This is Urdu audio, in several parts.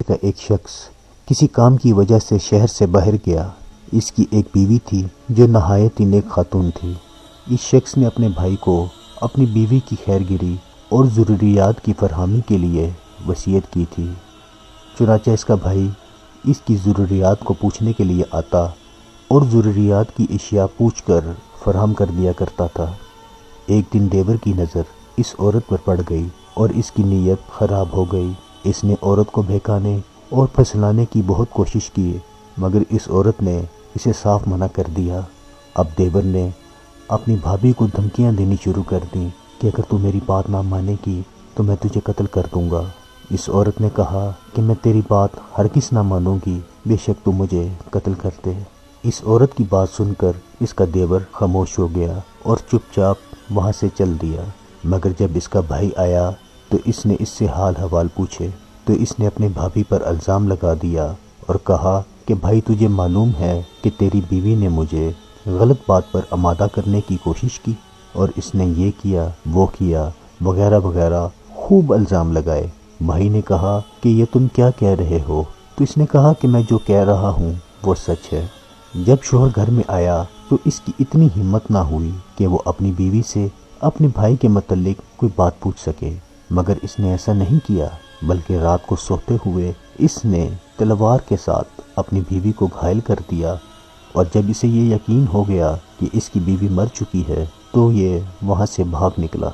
کا ایک شخص کسی کام کی وجہ سے شہر سے باہر گیا۔ اس کی ایک بیوی تھی جو نہایت ہی نیک خاتون تھی۔ اس شخص نے اپنے بھائی کو اپنی بیوی کی خیرگیری اور ضروریات کی فراہمی کے لیے وصیت کی تھی۔ چنانچہ اس کا بھائی اس کی ضروریات کو پوچھنے کے لیے آتا اور ضروریات کی اشیاء پوچھ کر فراہم کر دیا کرتا تھا۔ ایک دن دیور کی نظر اس عورت پر پڑ گئی اور اس کی نیت خراب ہو گئی۔ اس نے عورت کو بہکانے اور پھسلانے کی بہت کوشش کی، مگر اس عورت نے اسے صاف منع کر دیا۔ اب دیور نے اپنی بھابھی کو دھمکیاں دینی شروع کر دیں کہ اگر تو میری بات نہ مانے گی تو میں تجھے قتل کر دوں گا۔ اس عورت نے کہا کہ میں تیری بات ہرگز نہ مانوں گی، بے شک تو مجھے قتل کر دے۔ اس عورت کی بات سن کر اس کا دیور خاموش ہو گیا اور چپ چاپ وہاں سے چل دیا۔ مگر جب اس کا بھائی آیا تو اس نے اس سے حال حوال پوچھے تو اس نے اپنے بھابھی پر الزام لگا دیا اور کہا کہ بھائی تجھے معلوم ہے کہ تیری بیوی نے مجھے غلط بات پر آمادہ کرنے کی کوشش کی اور اس نے یہ کیا وہ کیا وغیرہ وغیرہ خوب الزام لگائے۔ بھائی نے کہا کہ یہ تم کیا کہہ رہے ہو؟ تو اس نے کہا کہ میں جو کہہ رہا ہوں وہ سچ ہے۔ جب شوہر گھر میں آیا تو اس کی اتنی ہمت نہ ہوئی کہ وہ اپنی بیوی سے اپنے بھائی کے متعلق کوئی بات پوچھ سکے، مگر اس نے ایسا نہیں کیا، بلکہ رات کو سوتے ہوئے اس نے تلوار کے ساتھ اپنی بیوی کو گھائل کر دیا، اور جب اسے یہ یقین ہو گیا کہ اس کی بیوی مر چکی ہے تو یہ وہاں سے بھاگ نکلا،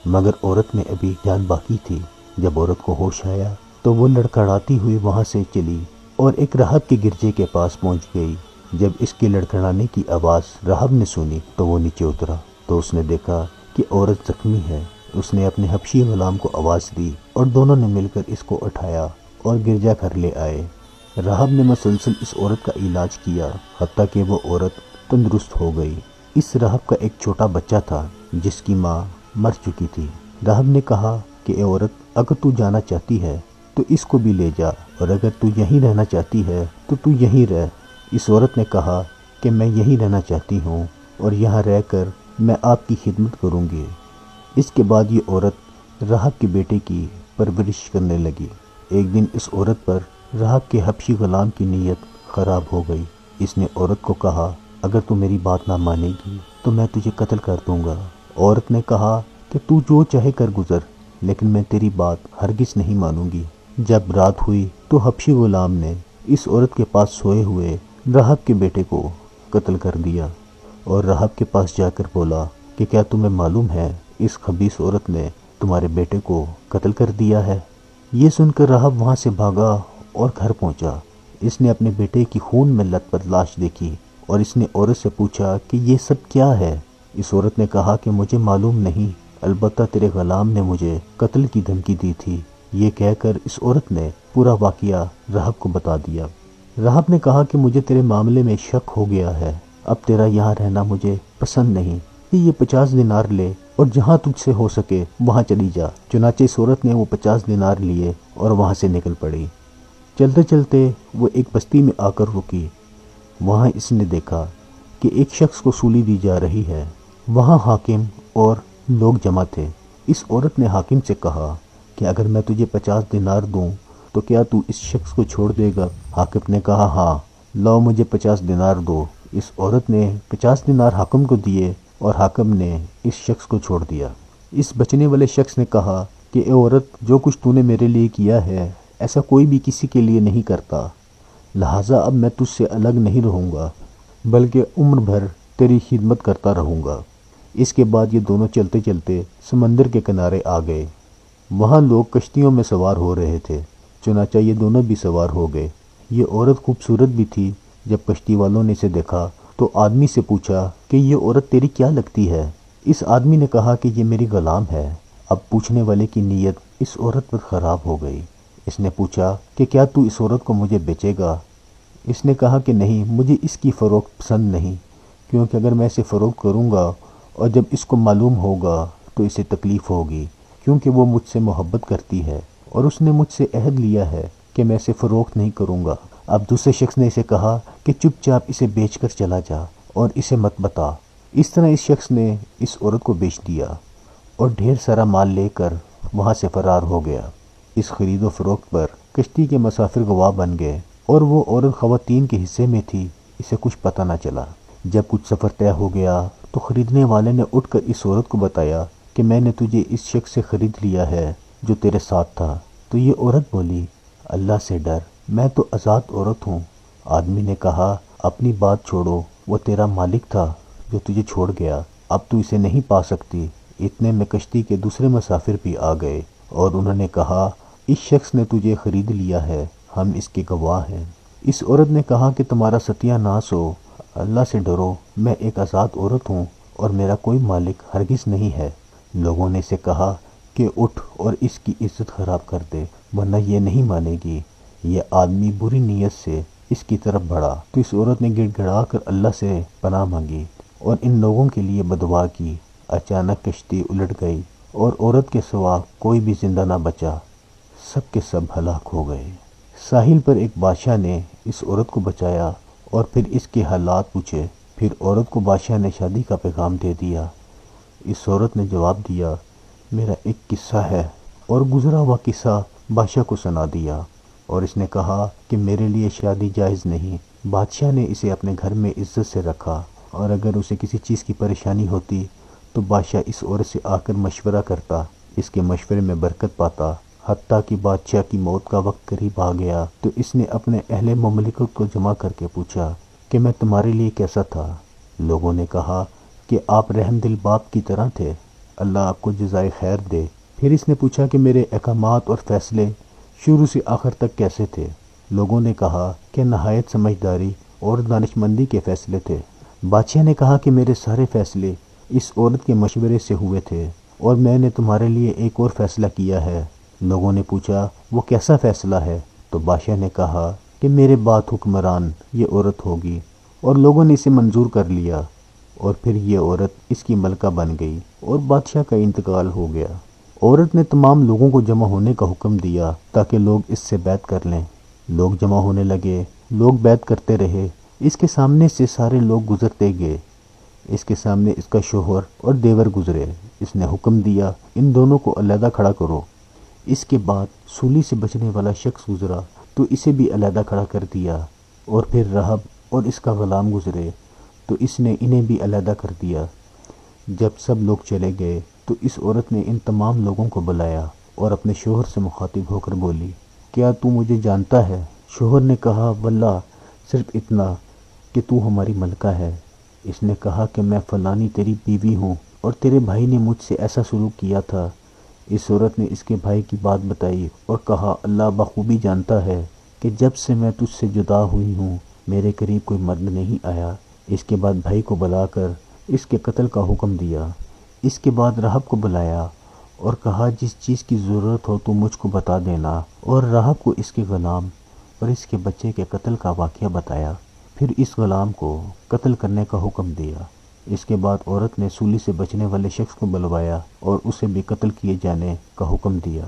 مگر عورت میں ابھی جان باقی تھی۔ جب عورت کو ہوش آیا تو وہ لڑکھڑاتی ہوئی وہاں سے چلی اور ایک راہب کے گرجے کے پاس پہنچ گئی۔ جب اس کے لڑکھڑانے کی آواز راہب نے سنی تو وہ نیچے اترا تو اس نے دیکھا کہ عورت زخمی ہے۔ اس نے اپنے حبشی غلام کو آواز دی اور دونوں نے مل کر اس کو اٹھایا اور گرجا گھر لے آئے۔ راہب نے مسلسل اس عورت کا علاج کیا حتیٰ کہ وہ عورت تندرست ہو گئی۔ اس راہب کا ایک چھوٹا بچہ تھا جس کی ماں مر چکی تھی۔ راہب نے کہا کہ اے عورت، اگر تو جانا چاہتی ہے تو اس کو بھی لے جا، اور اگر تو یہیں رہنا چاہتی ہے تو تو یہیں رہ۔ اس عورت نے کہا کہ میں یہیں رہنا چاہتی ہوں اور یہاں رہ کر میں آپ کی خدمت کروں گی۔ اس کے بعد یہ عورت راہب کے بیٹے کی پرورش کرنے لگی۔ ایک دن اس عورت پر راہب کے حبشی غلام کی نیت خراب ہو گئی۔ اس نے عورت کو کہا اگر تو میری بات نہ مانے گی تو میں تجھے قتل کر دوں گا۔ عورت نے کہا کہ تو جو چاہے کر گزر، لیکن میں تیری بات ہرگز نہیں مانوں گی۔ جب رات ہوئی تو حبشی غلام نے اس عورت کے پاس سوئے ہوئے راہب کے بیٹے کو قتل کر دیا اور راہب کے پاس جا کر بولا کہ کیا تمہیں معلوم ہے اس خبیث عورت نے تمہارے بیٹے کو قتل کر دیا ہے؟ یہ سن کر راہب وہاں سے بھاگا اور گھر پہنچا۔ اس نے اپنے بیٹے کی خون میں لت پت لاش دیکھی اور اس نے عورت سے پوچھا کہ یہ سب کیا ہے؟ اس عورت نے کہا کہ مجھے معلوم نہیں، البتہ تیرے غلام نے مجھے قتل کی دھمکی دی تھی۔ یہ کہہ کر اس عورت نے پورا واقعہ راہب کو بتا دیا۔ راہب نے کہا کہ مجھے تیرے معاملے میں شک ہو گیا ہے، اب تیرا یہاں رہنا مجھے پسند نہیں، یہ 50 دینار لے اور جہاں تجھ سے ہو سکے وہاں چلی جا۔ چنانچہ اس عورت نے وہ 50 دینار لیے اور وہاں سے نکل پڑی۔ چلتے چلتے وہ ایک بستی میں آ کر رکی۔ وہاں اس نے دیکھا کہ ایک شخص کو سولی دی جا رہی ہے۔ وہاں حاکم اور لوگ جمع تھے۔ اس عورت نے حاکم سے کہا کہ اگر میں تجھے 50 دینار دوں تو کیا تو اس شخص کو چھوڑ دے گا؟ حاکم نے کہا ہاں، لاؤ مجھے 50 دینار دو۔ اس عورت نے 50 دینار حاکم کو دیے اور حاکم نے اس شخص کو چھوڑ دیا۔ اس بچنے والے شخص نے کہا کہ اے عورت، جو کچھ تو نے میرے لیے کیا ہے ایسا کوئی بھی کسی کے لیے نہیں کرتا، لہٰذا اب میں تجھ سے الگ نہیں رہوں گا بلکہ عمر بھر تیری خدمت کرتا رہوں گا۔ اس کے بعد یہ دونوں چلتے چلتے سمندر کے کنارے آ گئے۔ وہاں لوگ کشتیوں میں سوار ہو رہے تھے، چنانچہ یہ دونوں بھی سوار ہو گئے۔ یہ عورت خوبصورت بھی تھی۔ جب کشتی والوں نے اسے دیکھا تو آدمی سے پوچھا کہ یہ عورت تیری کیا لگتی ہے؟ اس آدمی نے کہا کہ یہ میری غلام ہے۔ اب پوچھنے والے کی نیت اس عورت پر خراب ہو گئی۔ اس نے پوچھا کہ کیا تو اس عورت کو مجھے بیچے گا؟ اس نے کہا کہ نہیں، مجھے اس کی فروخت پسند نہیں، کیونکہ اگر میں اسے فروخت کروں گا اور جب اس کو معلوم ہوگا تو اسے تکلیف ہوگی، کیونکہ وہ مجھ سے محبت کرتی ہے اور اس نے مجھ سے عہد لیا ہے کہ میں اسے فروخت نہیں کروں گا۔ اب دوسرے شخص نے اسے کہا کہ چپ چاپ اسے بیچ کر چلا جا اور اسے مت بتا۔ اس طرح اس شخص نے اس عورت کو بیچ دیا اور ڈھیر سارا مال لے کر وہاں سے فرار ہو گیا۔ اس خرید و فروخت پر کشتی کے مسافر گواہ بن گئے اور وہ عورت خواتین کے حصے میں تھی، اسے کچھ پتہ نہ چلا۔ جب کچھ سفر طے ہو گیا تو خریدنے والے نے اٹھ کر اس عورت کو بتایا کہ میں نے تجھے اس شخص سے خرید لیا ہے جو تیرے ساتھ تھا۔ تو یہ عورت بولی، اللہ سے ڈر، میں تو آزاد عورت ہوں۔ آدمی نے کہا، اپنی بات چھوڑو، وہ تیرا مالک تھا جو تجھے چھوڑ گیا، اب تو اسے نہیں پا سکتی۔ اتنے میں کشتی کے دوسرے مسافر بھی آ گئے اور انہوں نے کہا، اس شخص نے تجھے خرید لیا ہے، ہم اس کے گواہ ہیں۔ اس عورت نے کہا کہ تمہارا ستیہ ناس ہو، اللہ سے ڈرو، میں ایک آزاد عورت ہوں اور میرا کوئی مالک ہرگز نہیں ہے۔ لوگوں نے اسے کہا کہ اٹھ اور اس کی عزت خراب کر دے، ورنہ یہ نہیں مانے گی۔ یہ آدمی بری نیت سے اس کی طرف بڑھا تو اس عورت نے گڑ گڑا کر اللہ سے پناہ مانگی اور ان لوگوں کے لیے بدعا کی۔ اچانک کشتی الٹ گئی اور عورت کے سوا کوئی بھی زندہ نہ بچا، سب کے سب ہلاک ہو گئے۔ ساحل پر ایک بادشاہ نے اس عورت کو بچایا اور پھر اس کے حالات پوچھے۔ پھر عورت کو بادشاہ نے شادی کا پیغام دے دیا۔ اس عورت نے جواب دیا، میرا ایک قصہ ہے، اور گزرا ہوا قصہ بادشاہ کو سنا دیا، اور اس نے کہا کہ میرے لیے شادی جائز نہیں۔ بادشاہ نے اسے اپنے گھر میں عزت سے رکھا، اور اگر اسے کسی چیز کی پریشانی ہوتی تو بادشاہ اس عورت سے آ کر مشورہ کرتا، اس کے مشورے میں برکت پاتا۔ حتیٰ کہ بادشاہ کی موت کا وقت قریب آ گیا تو اس نے اپنے اہل مملکت کو جمع کر کے پوچھا کہ میں تمہارے لیے کیسا تھا؟ لوگوں نے کہا کہ آپ رحم دل باپ کی طرح تھے، اللہ آپ کو جزائے خیر دے۔ پھر اس نے پوچھا کہ میرے احکامات اور فیصلے شروع سے آخر تک کیسے تھے؟ لوگوں نے کہا کہ نہایت سمجھداری اور دانش مندی کے فیصلے تھے۔ بادشاہ نے کہا کہ میرے سارے فیصلے اس عورت کے مشورے سے ہوئے تھے، اور میں نے تمہارے لیے ایک اور فیصلہ کیا ہے۔ لوگوں نے پوچھا وہ کیسا فیصلہ ہے؟ تو بادشاہ نے کہا کہ میرے بعد حکمران یہ عورت ہوگی، اور لوگوں نے اسے منظور کر لیا، اور پھر یہ عورت اس کی ملکہ بن گئی اور بادشاہ کا انتقال ہو گیا۔ عورت نے تمام لوگوں کو جمع ہونے کا حکم دیا تاکہ لوگ اس سے بیعت کر لیں۔ لوگ جمع ہونے لگے، لوگ بیعت کرتے رہے، اس کے سامنے سے سارے لوگ گزرتے گئے۔ اس کے سامنے اس کا شوہر اور دیور گزرے۔ اس نے حکم دیا، ان دونوں کو علیحدہ کھڑا کرو۔ اس کے بعد سولی سے بچنے والا شخص گزرا تو اسے بھی علیحدہ کھڑا کر دیا، اور پھر رہب اور اس کا غلام گزرے تو اس نے انہیں بھی علیحدہ کر دیا۔ جب سب لوگ چلے گئے تو اس عورت نے ان تمام لوگوں کو بلایا اور اپنے شوہر سے مخاطب ہو کر بولی، کیا تو مجھے جانتا ہے؟ شوہر نے کہا، واللہ صرف اتنا کہ تو ہماری ملکہ ہے۔ اس نے کہا کہ میں فلانی تیری بیوی ہوں، اور تیرے بھائی نے مجھ سے ایسا سلوک کیا تھا۔ اس عورت نے اس کے بھائی کی بات بتائی اور کہا، اللہ بخوبی جانتا ہے کہ جب سے میں تجھ سے جدا ہوئی ہوں میرے قریب کوئی مرد نہیں آیا۔ اس کے بعد بھائی کو بلا کر اس کے قتل کا حکم دیا۔ اس کے بعد راہب کو بلایا اور کہا، جس چیز کی ضرورت ہو تو مجھ کو بتا دینا، اور راہب کو اس کے غلام اور اس کے بچے کے قتل کا واقعہ بتایا۔ پھر اس غلام کو قتل کرنے کا حکم دیا۔ اس کے بعد عورت نے سولی سے بچنے والے شخص کو بلوایا اور اسے بھی قتل کیے جانے کا حکم دیا۔